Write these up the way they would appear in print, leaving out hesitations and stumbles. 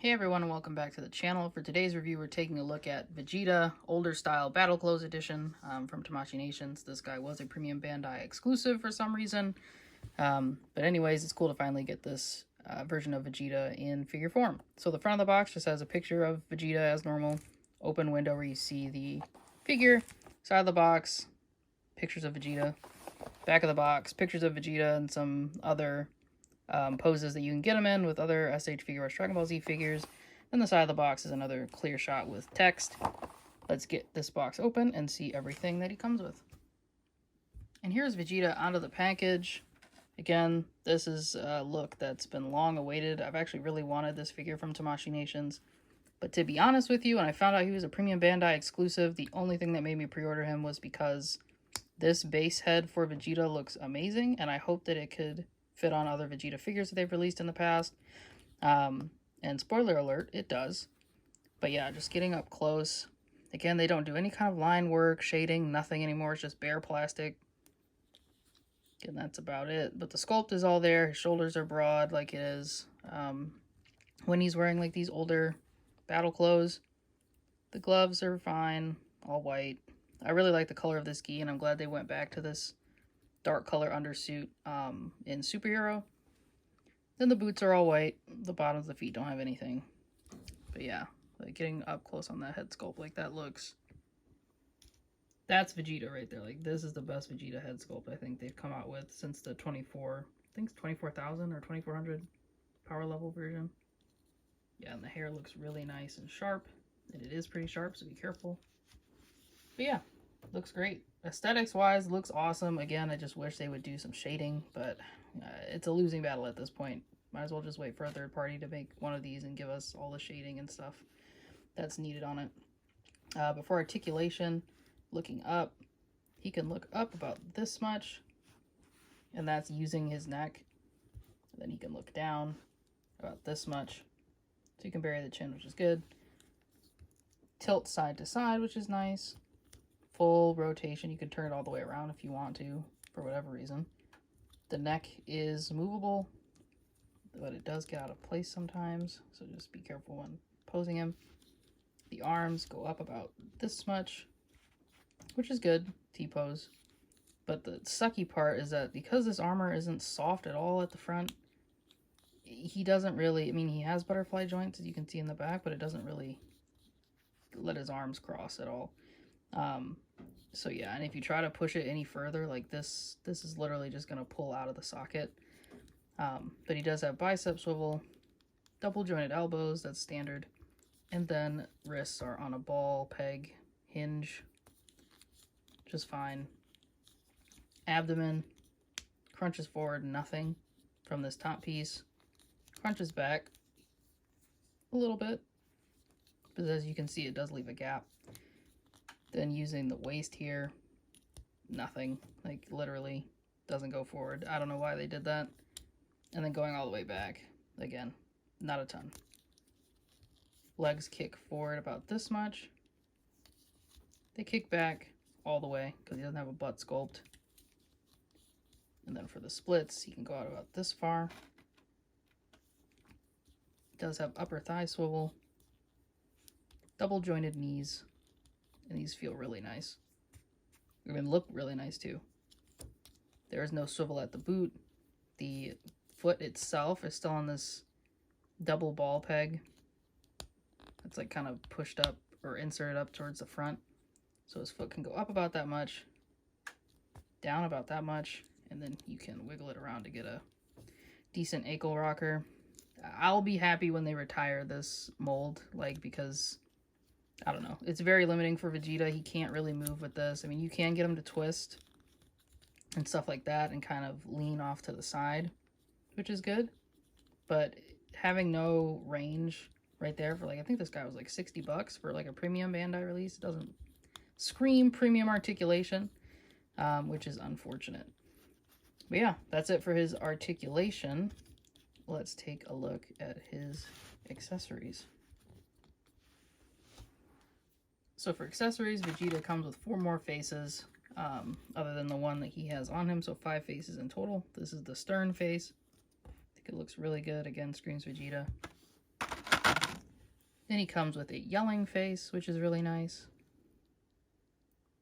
Hey everyone, and welcome back to the channel. For today's review, we're taking a look at Vegeta Older Style Battle Clothes Edition from Tamashii Nations. This guy was a premium Bandai exclusive for some reason. But anyways, it's cool to finally get this version of Vegeta in figure form. So the front of the box just has a picture of Vegeta as normal. Open window where you see the figure. Side of the box, pictures of Vegeta. Back of the box, pictures of Vegeta and some other poses that you can get them in with other SH Figuarts Dragon Ball Z figures. Then the side of the box is another clear shot with text. Let's get this box open and see everything that he comes with. And here's Vegeta out of the package. Again, this is a look that's been long awaited. I've actually really wanted this figure from Tamashii Nations. But to be honest with you, when I found out he was a premium Bandai exclusive, the only thing that made me pre-order him was because this base head for Vegeta looks amazing, and I hope that it could fit on other Vegeta figures that they've released in the past. And spoiler alert, it does. But yeah, just getting up close. Again, they don't do any kind of line work, shading, nothing anymore. It's just bare plastic. And that's about it. But the sculpt is all there. His shoulders are broad like it is. When he's wearing like these older battle clothes, the gloves are fine, all white. I really like the color of this gi, and I'm glad they went back to this dark color undersuit in Superhero. Then the boots are all white. The bottoms of the feet don't have anything. But yeah, like getting up close on that head sculpt, like that looks... That's Vegeta right there. Like, this is the best Vegeta head sculpt I think they've come out with since the 24... I think it's 24,000 or 2400 power level version. Yeah, and the hair looks really nice and sharp. And it is pretty sharp, so be careful. But yeah, looks great. Aesthetics wise, looks awesome. Again, I just wish they would do some shading, but it's a losing battle at this point. Might as well just wait for a third party to make one of these and give us all the shading and stuff that's needed on it. But for articulation, looking up, he can look up about this much, and that's using his neck. And then he can look down about this much, so you can bury the chin, which is good. Tilt side to side, which is nice. Full rotation. You can turn it all the way around if you want to, for whatever reason. The neck is movable, but it does get out of place sometimes, so just be careful when posing him. The arms go up about this much, which is good, T-pose. But the sucky part is that because this armor isn't soft at all at the front, he doesn't really, I mean, he has butterfly joints, as you can see in the back, but it doesn't really let his arms cross at all. So yeah, and if you try to push it any further, like this is literally just going to pull out of the socket. But he does have bicep swivel, double jointed elbows, that's standard. And then wrists are on a ball peg hinge, just fine. Abdomen, crunches forward, nothing from this top piece. Crunches back a little bit, but as you can see, it does leave a gap. Then using the waist here, nothing, like literally doesn't go forward. I don't know why they did that. And then going all the way back, again, not a ton. Legs kick forward about this much. They kick back all the way because he doesn't have a butt sculpt. And then for the splits, he can go out about this far. He does have upper thigh swivel, double jointed knees. And these feel really nice. Even look really nice too. There is no swivel at the boot. The foot itself is still on this double ball peg. It's like kind of pushed up or inserted up towards the front. So his foot can go up about that much, down about that much, and then you can wiggle it around to get a decent ankle rocker. I'll be happy when they retire this mold, like, because I don't know. It's very limiting for Vegeta. He can't really move with this. I mean, you can get him to twist and stuff like that and kind of lean off to the side, which is good. But having no range right there for, like, I think this guy was like 60 bucks for like a premium Bandai release. It doesn't scream premium articulation, which is unfortunate. But yeah, that's it for his articulation. Let's take a look at his accessories. So for accessories, Vegeta comes with 4 more faces, other than the one that he has on him, so 5 faces in total. This is the stern face. I think it looks really good. Again, screams Vegeta. Then he comes with a yelling face, which is really nice.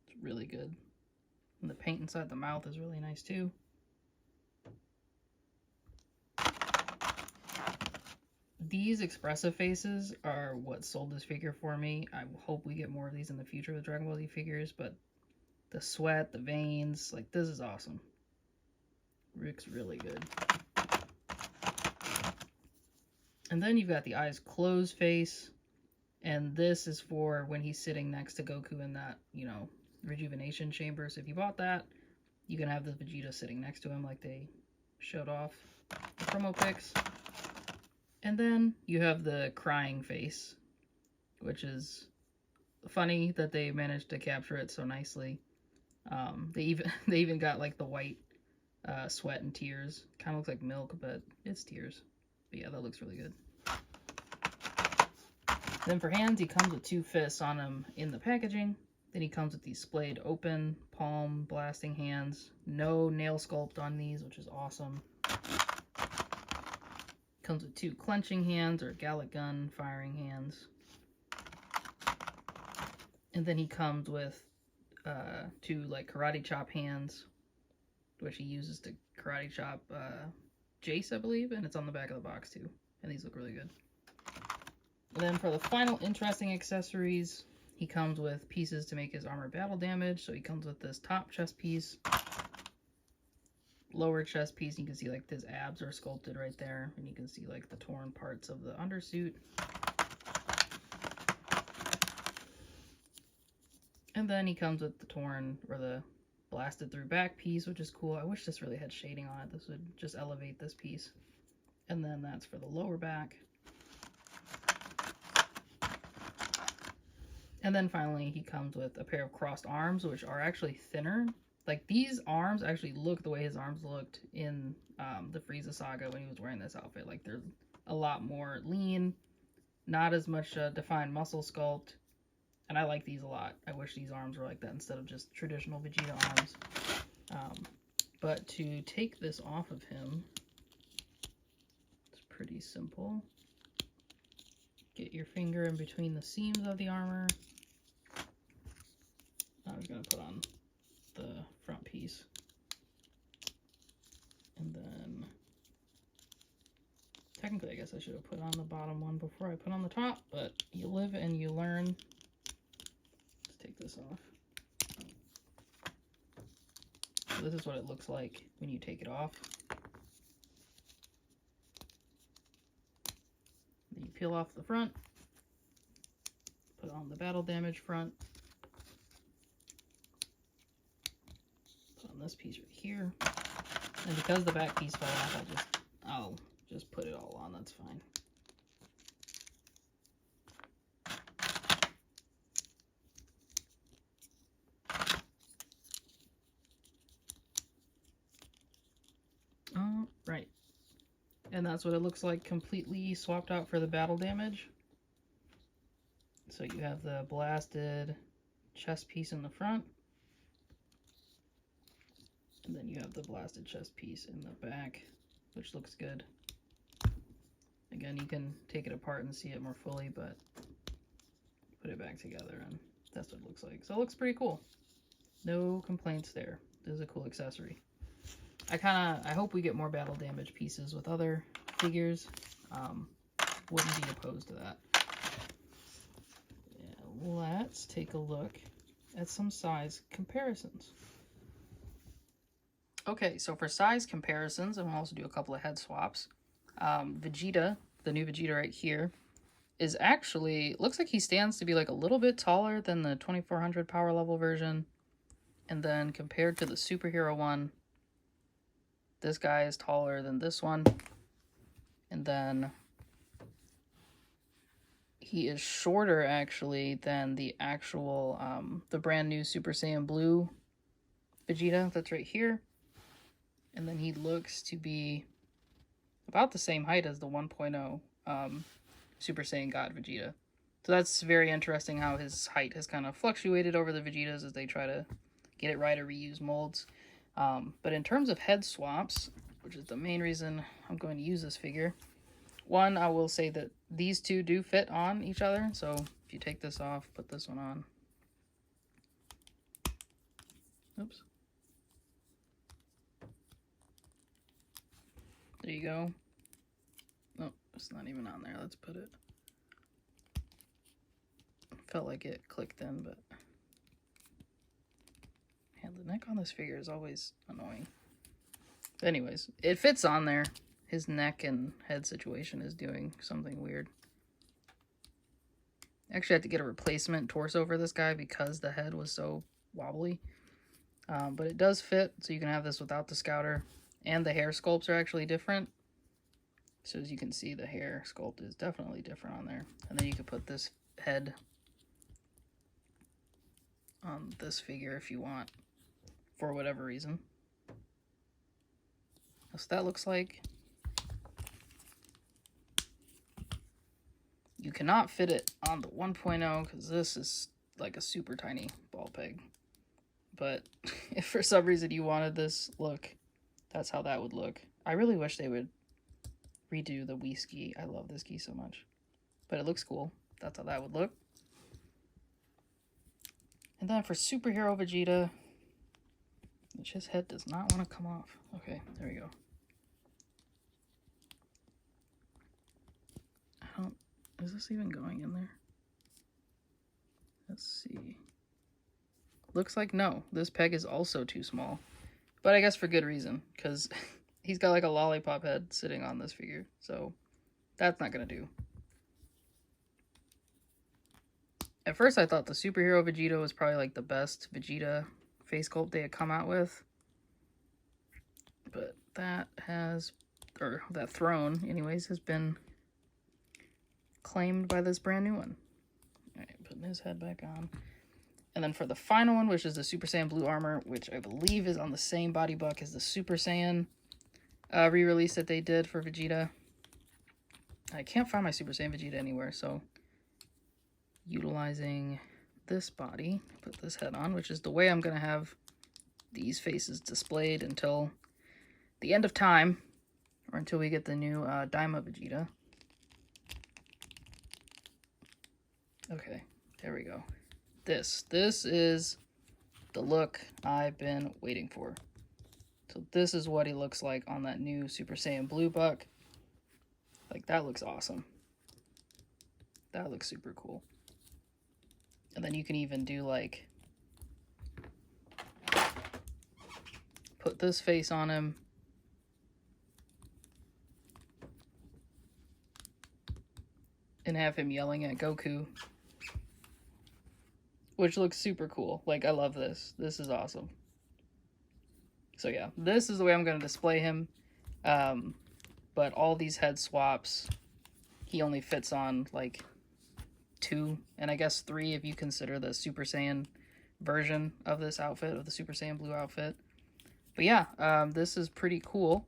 It's really good. And the paint inside the mouth is really nice too. These expressive faces are what sold this figure for me. I hope we get more of these in the future with Dragon Ball Z figures, but the sweat, the veins, like, this is awesome. Rick's really good. And then you've got the eyes closed face, and this is for when he's sitting next to Goku in that, you know, rejuvenation chamber. So if you bought that, you can have the Vegeta sitting next to him like they showed off the promo pics. And then you have the crying face, which is funny that they managed to capture it so nicely. They even got like the white sweat and tears. Kind of looks like milk, but it's tears. But yeah, that looks really good. Then for hands, he comes with 2 fists on him in the packaging. Then he comes with these splayed open palm blasting hands. No nail sculpt on these, which is awesome. Comes with 2 clenching hands or Gallic gun firing hands. And then he comes with 2 like karate chop hands, which he uses to karate chop Jace, I believe, and it's on the back of the box too. And these look really good. And then for the final interesting accessories, he comes with pieces to make his armor battle damage. So he comes with this top chest piece, lower chest piece. You can see like his abs are sculpted right there, and you can see like the torn parts of the undersuit. And then he comes with the torn or the blasted through back piece, which is cool. I wish this really had shading on it. This would just elevate this piece. And then that's for the lower back. And then finally he comes with a pair of crossed arms, which are actually thinner. Like, these arms actually look the way his arms looked in the Frieza saga when he was wearing this outfit. Like, they're a lot more lean, not as much defined muscle sculpt. And I like these a lot. I wish these arms were like that instead of just traditional Vegeta arms. But to take this off of him, it's pretty simple. Get your finger in between the seams of the armor. I was going to put on the front piece. And then, technically I guess I should have put on the bottom one before I put on the top, but you live and you learn. Let's take this off. So this is what it looks like when you take it off. Then you peel off the front, put on the battle damage front, put on this piece right here, and because the back piece fell off, I'll just put it all on. That's fine. Right. And that's what it looks like completely swapped out for the battle damage. So you have the blasted chest piece in the front. And then you have the blasted chest piece in the back, which looks good. Again, you can take it apart and see it more fully, but put it back together and that's what it looks like. So it looks pretty cool. No complaints there. This is a cool accessory. I hope we get more battle damage pieces with other figures. Wouldn't be opposed to that. Yeah, let's take a look at some size comparisons. Okay, so for size comparisons, I'm going to also do a couple of head swaps. Vegeta, the new Vegeta right here, is actually, looks like he stands to be like a little bit taller than the 2400 power level version. And then compared to the superhero one, this guy is taller than this one. And then he is shorter actually than the actual, the brand new Super Saiyan Blue Vegeta that's right here. And then he looks to be about the same height as the 1.0 Super Saiyan God Vegeta. So that's very interesting how his height has kind of fluctuated over the Vegetas as they try to get it right or reuse molds. But in terms of head swaps, which is the main reason I'm going to use this figure, One, I will say that these two do fit on each other. So if you take this off, put this one on. Oops. There you go. Oh, it's not even on there. Let's put it. Felt like it clicked in, but man, the neck on this figure is always annoying. But anyways, it fits on there. His neck and head situation is doing something weird. Actually, I had to get a replacement torso for this guy because the head was so wobbly. But it does fit, so you can have this without the scouter. And the hair sculpts are actually different. So as you can see, the hair sculpt is definitely different on there. And then you could put this head on this figure if you want, for whatever reason. That's what that looks like. You cannot fit it on the 1.0 because this is like a super tiny ball peg. But if for some reason you wanted this look, that's how that would look. I really wish they would redo the Wii ski. I love this ski so much. But it looks cool. That's how that would look. And then for Superhero Vegeta, which his head does not want to come off. Okay, there we go. Is this even going in there? Let's see. Looks like no. This peg is also too small. But I guess for good reason, because he's got like a lollipop head sitting on this figure. So that's not going to do. At first I thought the Superhero Vegeta was probably like the best Vegeta face sculpt they had come out with. But that has, or that throne anyways, has been claimed by this brand new one. Alright, putting his head back on. And then for the final one, which is the Super Saiyan Blue Armor, which I believe is on the same body buck as the Super Saiyan re-release that they did for Vegeta. I can't find my Super Saiyan Vegeta anywhere, so utilizing this body, put this head on, which is the way I'm going to have these faces displayed until the end of time, or until we get the new Daima Vegeta. Okay, there we go. This is the look I've been waiting for. So this is what he looks like on that new Super Saiyan Blue buck. Like, that looks awesome. That looks super cool. And then you can even do like, put this face on him. And have him yelling at Goku. Which looks super cool. Like, I love this. This is awesome. So yeah, this is the way I'm going to display him. But all these head swaps, he only fits on like 2, and I guess 3 if you consider the Super Saiyan version of this outfit, of the Super Saiyan Blue outfit. But yeah, this is pretty cool.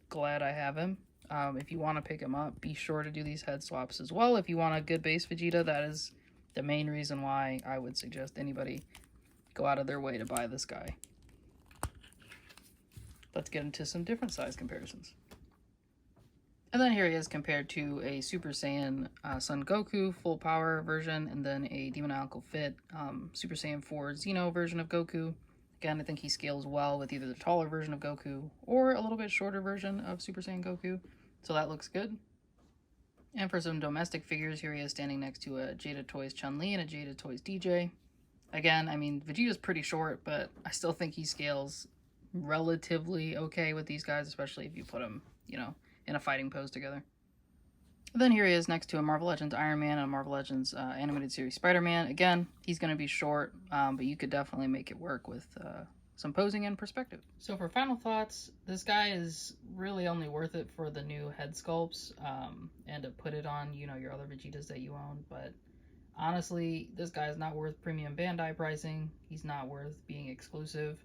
Glad I have him. If you want to pick him up, be sure to do these head swaps as well. If you want a good base Vegeta, that is the main reason why I would suggest anybody go out of their way to buy this guy. Let's get into some different size comparisons. And then here he is compared to a Super Saiyan Son Goku full power version, and then a Demoniacal Fit Super Saiyan 4 Xeno version of Goku. Again, I think he scales well with either the taller version of Goku or a little bit shorter version of Super Saiyan Goku. So that looks good. And for some domestic figures, here he is standing next to a Jada Toys Chun-Li and a Jada Toys DJ. Again, I mean, Vegeta's pretty short, but I still think he scales relatively okay with these guys, especially if you put him, you know, in a fighting pose together. And then here he is next to a Marvel Legends Iron Man and a Marvel Legends animated series Spider-Man. Again, he's going to be short, but you could definitely make it work with some posing and perspective. So for final thoughts, this guy is really only worth it for the new head sculpts and to put it on, you know, your other Vegetas that you own. But honestly, this guy is not worth premium Bandai pricing. He's not worth being exclusive.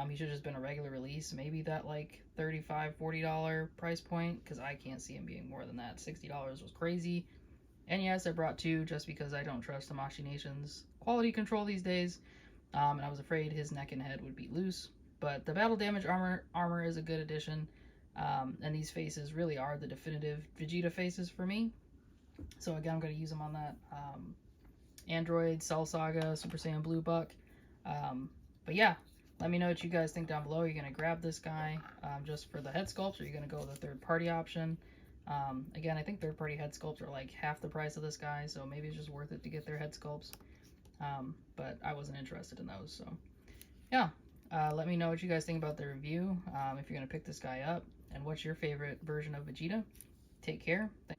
He should have just been a regular release, maybe that like $35, $40 price point, because I can't see him being more than that. $60 was crazy. And yes, I brought 2 just because I don't trust Tamashii Nation's quality control these days. And I was afraid his neck and head would be loose. But the battle damage armor is a good addition. And these faces really are the definitive Vegeta faces for me. So again, I'm going to use them on that Android, Cell Saga, Super Saiyan Blue Buck. But yeah, let me know what you guys think down below. Are you going to grab this guy just for the head sculpts, or are you going to go with a third-party option? Again, I think third-party head sculpts are like half the price of this guy, so maybe it's just worth it to get their head sculpts. But I wasn't interested in those, so yeah. Let me know what you guys think about the review, if you're going to pick this guy up, and what's your favorite version of Vegeta. Take care. Thanks.